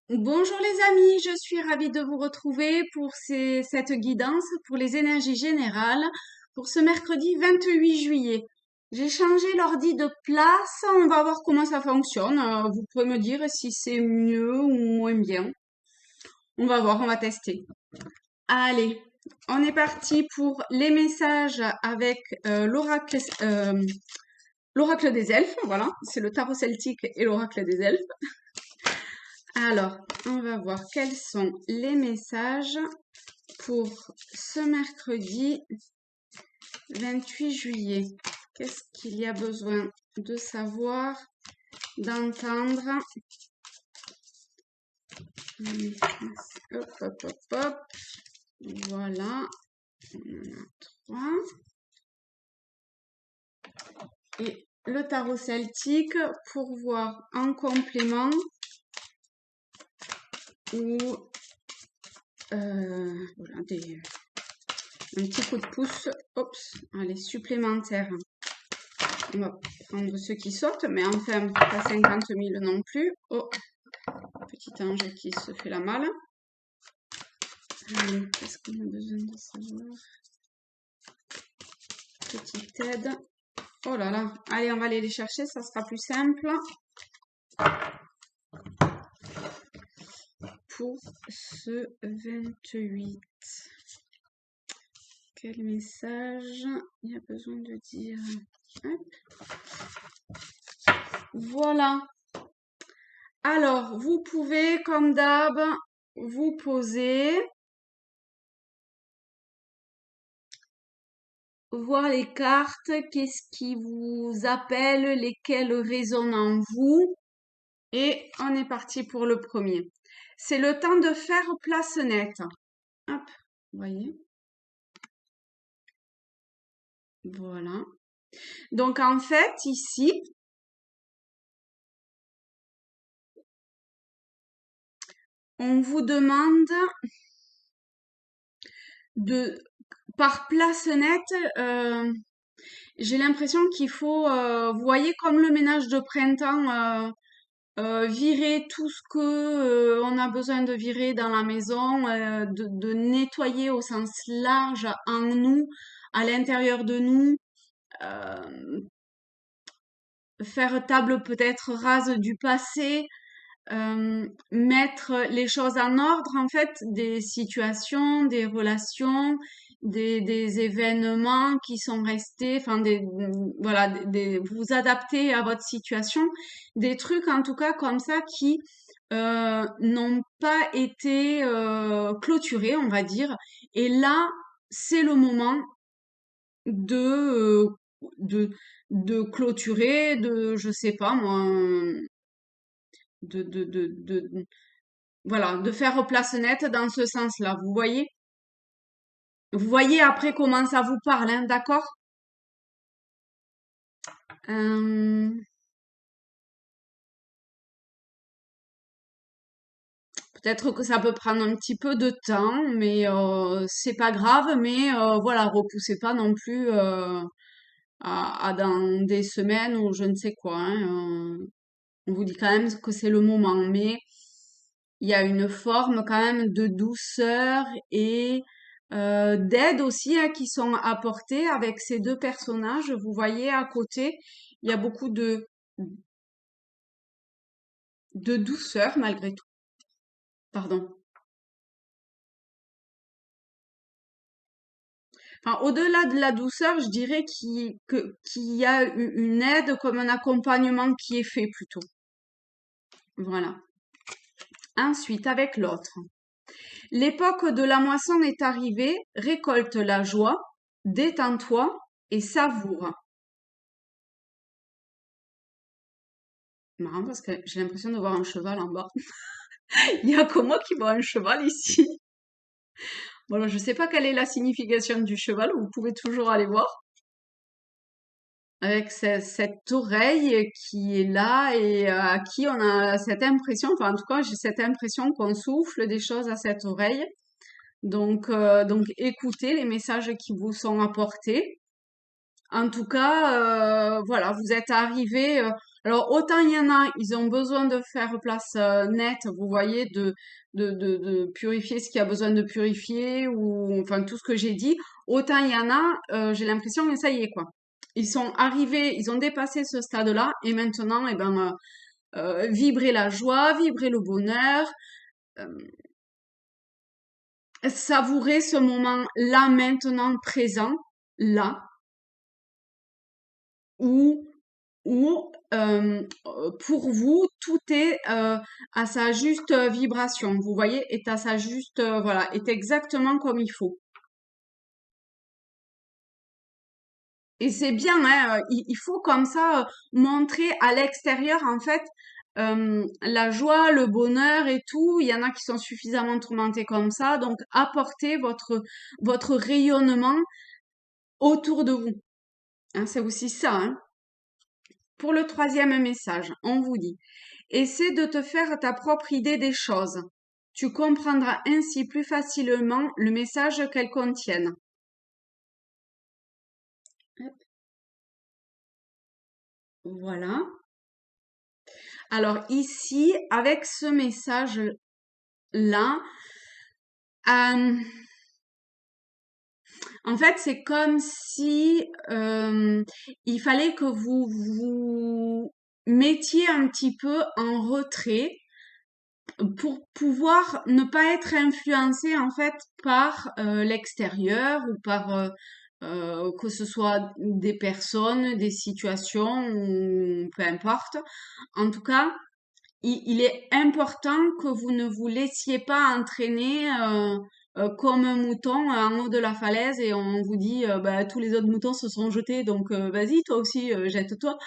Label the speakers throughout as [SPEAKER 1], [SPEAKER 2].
[SPEAKER 1] Bonjour les amis, je suis ravie de vous retrouver pour cette guidance pour les énergies générales pour ce mercredi 28 juillet. J'ai changé l'ordi de place, on va voir comment ça fonctionne. Vous pouvez me dire si c'est mieux ou moins bien. On va voir, on va tester. Allez, on est parti pour les messages avec l'oracle des elfes. Voilà, c'est le tarot celtique et l'oracle des elfes. Alors, on va voir quels sont les messages pour ce mercredi 28 juillet. Qu'est-ce qu'il y a besoin de savoir, d'entendre? Hop, hop, hop, hop. Voilà. On en a trois. Et le tarot celtique pour voir en complément ou voilà, un petit coup de pouce. Oups, allez, supplémentaire. On va prendre ceux qui sortent, mais enfin, pas 50 000 non plus. Oh, petit ange qui se fait la malle. Allez, qu'est-ce qu'on a besoin de savoir? Petite aide. Oh là là. Allez, on va aller les chercher, ça sera plus simple. Pour ce 28. Quel message il y a besoin de dire? Hop. Voilà. Alors, vous pouvez, comme d'hab, vous poser, voir les cartes, qu'est-ce qui vous appelle, lesquelles résonnent en vous. Et on est parti pour le premier. C'est le temps de faire place nette. Hop, vous voyez? Voilà. Donc en fait, ici, on vous demande de, par place nette, j'ai l'impression qu'il faut, vous voyez, comme le ménage de printemps, virer tout ce que on a besoin de virer dans la maison, de nettoyer au sens large en nous, à l'intérieur de nous, euh, faire table peut-être rase du passé, mettre les choses en ordre, en fait, des situations, des relations, des événements qui sont restés, enfin, voilà, vous adapter à votre situation, des trucs en tout cas comme ça qui n'ont pas été clôturés, on va dire. Et là, c'est le moment de, euh, de, de clôturer, je sais pas moi, de, de, de, de, voilà, de faire place nette dans ce sens-là, vous voyez? Vous voyez après comment ça vous parle, hein, d'accord? Euh, peut-être que ça peut prendre un petit peu de temps, mais c'est pas grave, mais voilà, repoussez pas non plus à dans des semaines ou je ne sais quoi, hein, on vous dit quand même que c'est le moment, mais il y a une forme quand même de douceur et d'aide aussi hein, qui sont apportées avec ces deux personnages. Vous voyez à côté, il y a beaucoup de douceur malgré tout. Pardon. Enfin, au-delà de la douceur, je dirais qu'il y a une aide comme un accompagnement qui est fait plutôt. Voilà. Ensuite, avec l'autre. L'époque de la moisson est arrivée, récolte la joie, détends-toi et savoure. Marrant parce que j'ai l'impression de voir un cheval en bas. Il y a que moi qui vois un cheval ici. Voilà, je sais pas quelle est la signification du cheval, vous pouvez toujours aller voir. Avec cette oreille qui est là et à qui on a cette impression, enfin en tout cas j'ai cette impression qu'on souffle des choses à cette oreille. Donc écoutez les messages qui vous sont apportés. En tout cas, voilà, vous êtes arrivé. Alors, autant il y en a, ils ont besoin de faire place nette, vous voyez, de purifier ce qui a besoin de purifier, ou enfin tout ce que j'ai dit. Autant il y en a, j'ai l'impression que ça y est, quoi. Ils sont arrivés, ils ont dépassé ce stade-là, et maintenant, eh ben, vibrer la joie, vibrer le bonheur, euh, savourer ce moment là, maintenant, présent, là, où pour vous, tout est à sa juste vibration, vous voyez, est à sa juste, voilà, est exactement comme il faut. Et c'est bien, hein, il faut comme ça montrer à l'extérieur, en fait, la joie, le bonheur et tout. Il y en a qui sont suffisamment tourmentés comme ça, donc apportez votre rayonnement autour de vous. Hein, c'est aussi ça, hein. Pour le troisième message, on vous dit, essaie de te faire ta propre idée des choses. Tu comprendras ainsi plus facilement le message qu'elles contiennent. Voilà. Alors ici, avec ce message-là, euh, en fait, c'est comme si il fallait que vous vous mettiez un petit peu en retrait pour pouvoir ne pas être influencé en fait par l'extérieur ou par que ce soit des personnes, des situations ou peu importe. En tout cas, il est important que vous ne vous laissiez pas entraîner comme un mouton en haut de la falaise et on vous dit bah, tous les autres moutons se sont jetés donc vas-y toi aussi jette-toi.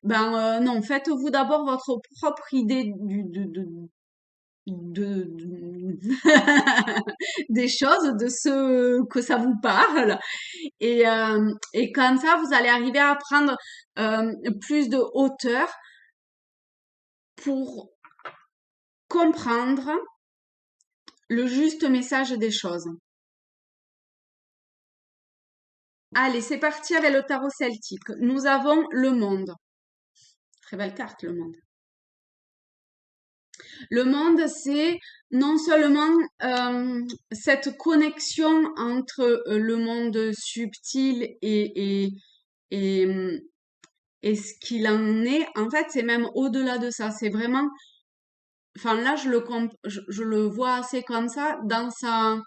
[SPEAKER 1] Ben non, faites-vous d'abord votre propre idée des choses, de ce que ça vous parle. Et comme ça, vous allez arriver à prendre plus de hauteur pour comprendre le juste message des choses. Allez, c'est parti avec le tarot celtique. Nous avons le monde. Très belle carte, le monde. Le monde, c'est non seulement cette connexion entre le monde subtil et, et ce qu'il en est. En fait, c'est même au-delà de ça. C'est vraiment, enfin là, je le vois assez comme ça dans sa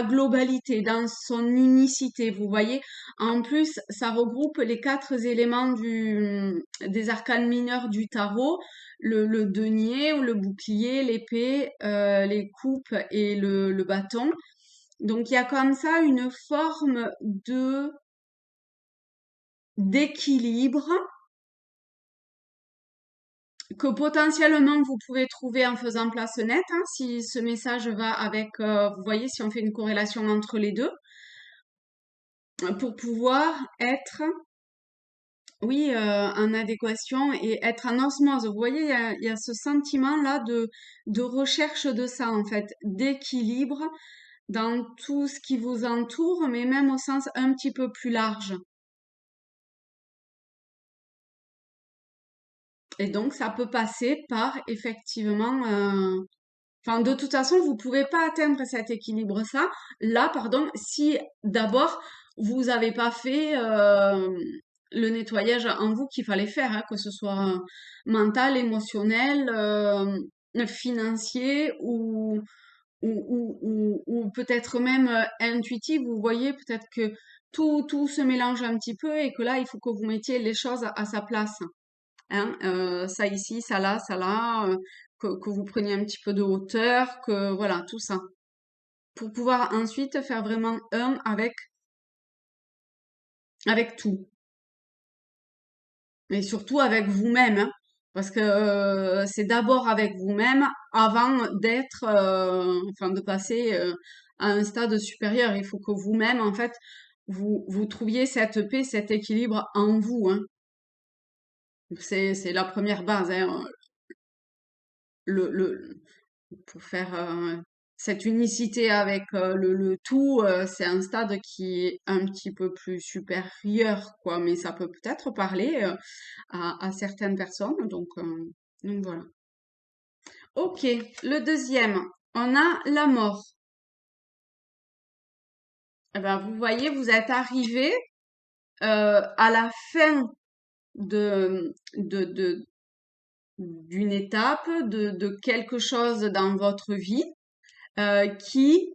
[SPEAKER 1] globalité, dans son unicité. Vous voyez. En plus, ça regroupe les quatre éléments des arcanes mineurs du tarot. Le denier ou le bouclier, l'épée, les coupes et le bâton. Donc il y a comme ça une forme d'équilibre que potentiellement vous pouvez trouver en faisant place nette, hein, si ce message va avec, vous voyez, si on fait une corrélation entre les deux, pour pouvoir être, oui, en adéquation et être en osmose. Vous voyez, il y a ce sentiment-là de recherche de ça, en fait, d'équilibre dans tout ce qui vous entoure, mais même au sens un petit peu plus large. Et donc, ça peut passer par effectivement enfin, de toute façon, vous pouvez pas atteindre cet équilibre-ça. Là, pardon, si d'abord vous avez pas fait le nettoyage en vous qu'il fallait faire, hein, que ce soit mental, émotionnel, financier ou peut-être même intuitif. Vous voyez, peut-être que tout se mélange un petit peu et que là, il faut que vous mettiez les choses à sa place. Hein, ça ici, ça là, que vous preniez un petit peu de hauteur, que voilà, tout ça. Pour pouvoir ensuite faire vraiment un avec tout. Et surtout avec vous-même, hein, parce que c'est d'abord avec vous-même avant d'être, enfin de passer à un stade supérieur. Il faut que vous-même, en fait, vous trouviez cette paix, cet équilibre en vous, hein. C'est la première base, hein, le, pour faire cette unicité avec le tout, c'est un stade qui est un petit peu plus supérieur, quoi, mais ça peut peut-être parler à certaines personnes, donc voilà. Ok, le deuxième, on a la mort. Eh ben, vous voyez, vous êtes arrivé à la fin de d'une étape, de quelque chose dans votre vie qui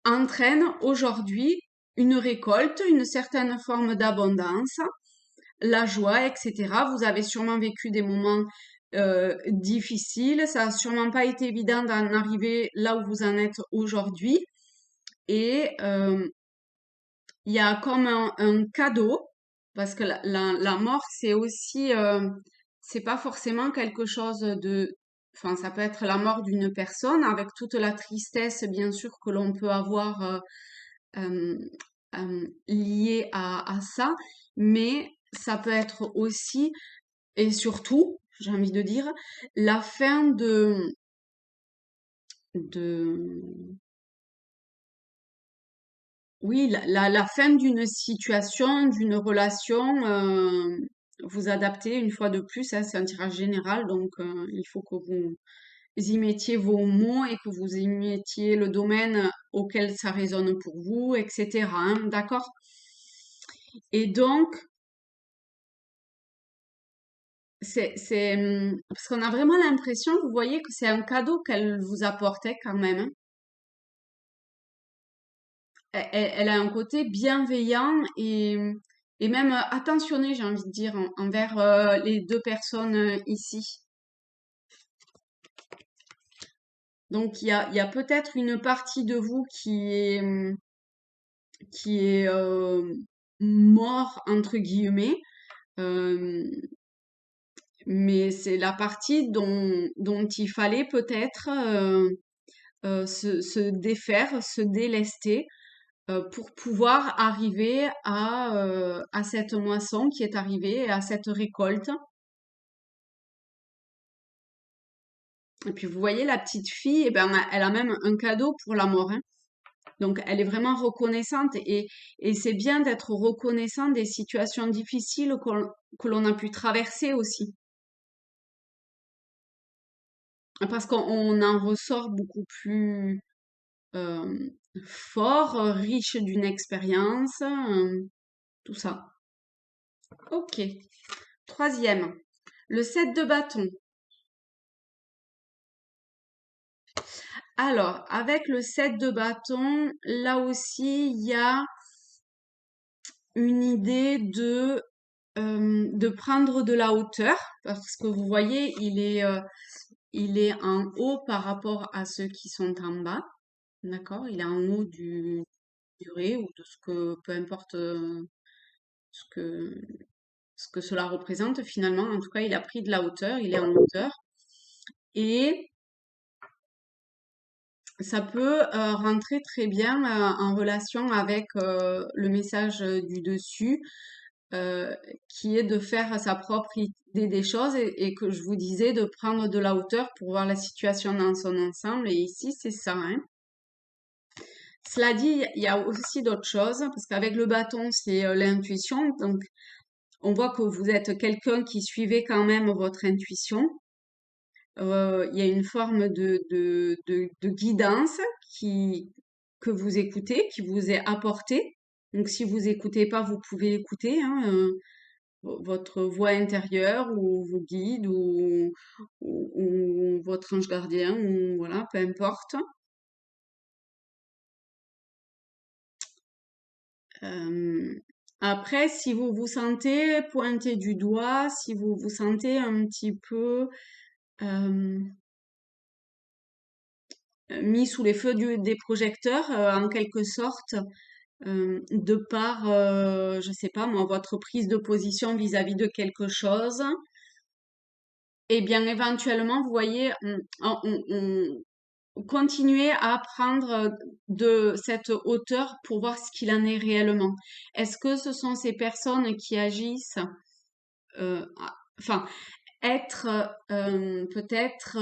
[SPEAKER 1] entraîne aujourd'hui une récolte, une certaine forme d'abondance, la joie, etc. Vous avez sûrement vécu des moments difficiles, ça a sûrement pas été évident d'en arriver là où vous en êtes aujourd'hui. Et il y a comme un cadeau, parce que la mort, c'est aussi, c'est pas forcément quelque chose de, enfin, ça peut être la mort d'une personne avec toute la tristesse, bien sûr, que l'on peut avoir euh, liée à ça, mais ça peut être aussi, et surtout, j'ai envie de dire, la fin de, oui, la fin d'une situation, d'une relation, vous adaptez une fois de plus, hein, c'est un tirage général, donc il faut que vous y mettiez vos mots et que vous y mettiez le domaine auquel ça résonne pour vous, etc. Hein, d'accord? Et donc, parce qu'on a vraiment l'impression, vous voyez, que c'est un cadeau qu'elle vous apportait quand même, hein. Elle a un côté bienveillant et même attentionné, j'ai envie de dire, envers les deux personnes ici. Donc il y a peut-être une partie de vous qui est mort entre guillemets, euh, mais c'est la partie dont il fallait peut-être se défaire, se délester pour pouvoir arriver à cette moisson qui est arrivée, à cette récolte. Et puis vous voyez, la petite fille, eh ben, elle a même un cadeau pour la mort, hein. Donc elle est vraiment reconnaissante et c'est bien d'être reconnaissant des situations difficiles que l'on a pu traverser aussi. Parce qu'on en ressort beaucoup plus euh, fort, riche d'une expérience, tout ça. Ok. Troisième, le 7 de bâton. Alors, avec le 7 de bâton, là aussi, il y a une idée de prendre de la hauteur, parce que vous voyez, il est en haut par rapport à ceux qui sont en bas, d'accord? Il est en haut du durée ou de ce que, peu importe ce que, ce que cela représente finalement. En tout cas, il a pris de la hauteur, il est en hauteur. Et ça peut rentrer très bien en relation avec le message du dessus, qui est de faire sa propre idée des choses et que je vous disais de prendre de la hauteur pour voir la situation dans son ensemble. Et ici, c'est ça, hein. Cela dit, il y a aussi d'autres choses, parce qu'avec le bâton, c'est l'intuition. Donc, on voit que vous êtes quelqu'un qui suivait quand même votre intuition. Il y a une forme de guidance qui, que vous écoutez, qui vous est apportée. Donc, si vous écoutez pas, vous pouvez écouter, hein, votre voix intérieure ou vos guides ou votre ange gardien ou voilà, peu importe. Euh, Après, si vous vous sentez pointé du doigt, si vous vous sentez un petit peu euh, mis sous les feux des projecteurs, en quelque sorte, de par, je sais pas moi, votre prise de position vis-à-vis de quelque chose, eh bien éventuellement, vous voyez, continuez à prendre de cette hauteur pour voir ce qu'il en est réellement. Est-ce que ce sont ces personnes qui agissent, enfin, être peut-être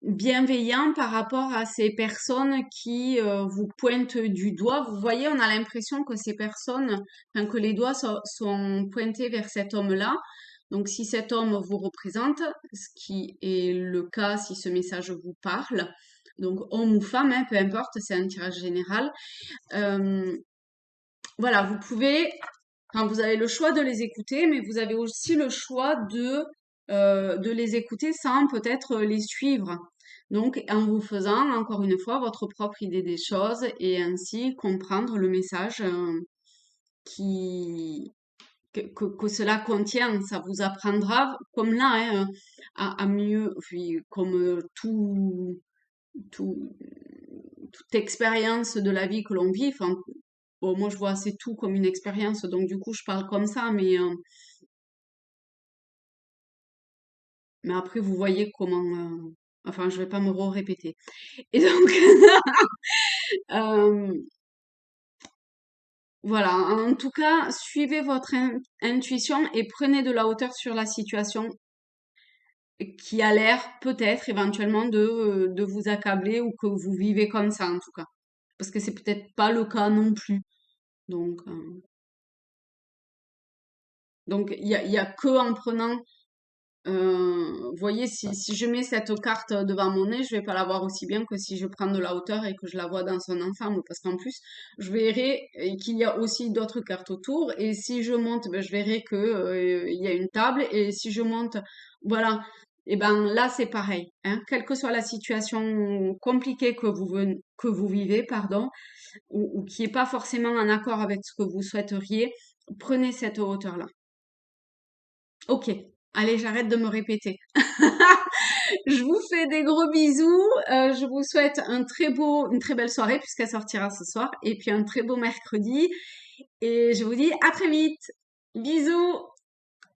[SPEAKER 1] bienveillant par rapport à ces personnes qui vous pointent du doigt. Vous voyez, on a l'impression que ces personnes, enfin, que les doigts sont pointés vers cet homme-là. Donc, si cet homme vous représente, ce qui est le cas si ce message vous parle, donc homme ou femme, hein, peu importe, c'est un tirage général. euh, voilà, vous pouvez, enfin, vous avez le choix de les écouter, mais vous avez aussi le choix de les écouter sans peut-être les suivre. Donc, en vous faisant, encore une fois, votre propre idée des choses et ainsi comprendre le message qui, que cela contient. Ça vous apprendra, comme là, hein, à mieux, puis, comme tout, toute expérience de la vie que l'on vit. Enfin, bon, moi, je vois assez tout comme une expérience, donc du coup, je parle comme ça, mais après, vous voyez comment. Enfin, je vais pas me répéter. Et donc, euh, voilà. En tout cas, suivez votre intuition et prenez de la hauteur sur la situation qui a l'air peut-être éventuellement de vous accabler ou que vous vivez comme ça, en tout cas. Parce que c'est peut-être pas le cas non plus. Donc, il y a que en prenant. Vous voyez, si je mets cette carte devant mon nez, je vais pas la voir aussi bien que si je prends de la hauteur et que je la vois dans son ensemble, parce qu'en plus, je verrai qu'il y a aussi d'autres cartes autour, et si je monte, ben, je verrai que il y a une table, et si je monte, voilà, et ben là c'est pareil, hein, quelle que soit la situation compliquée que vous vivez, pardon, ou qui est pas forcément en accord avec ce que vous souhaiteriez, prenez cette hauteur-là. Ok, allez, j'arrête de me répéter. Je vous fais des gros bisous. Je vous souhaite une très belle soirée puisqu'elle sortira ce soir et puis un très beau mercredi. Et je vous dis à très vite. Bisous.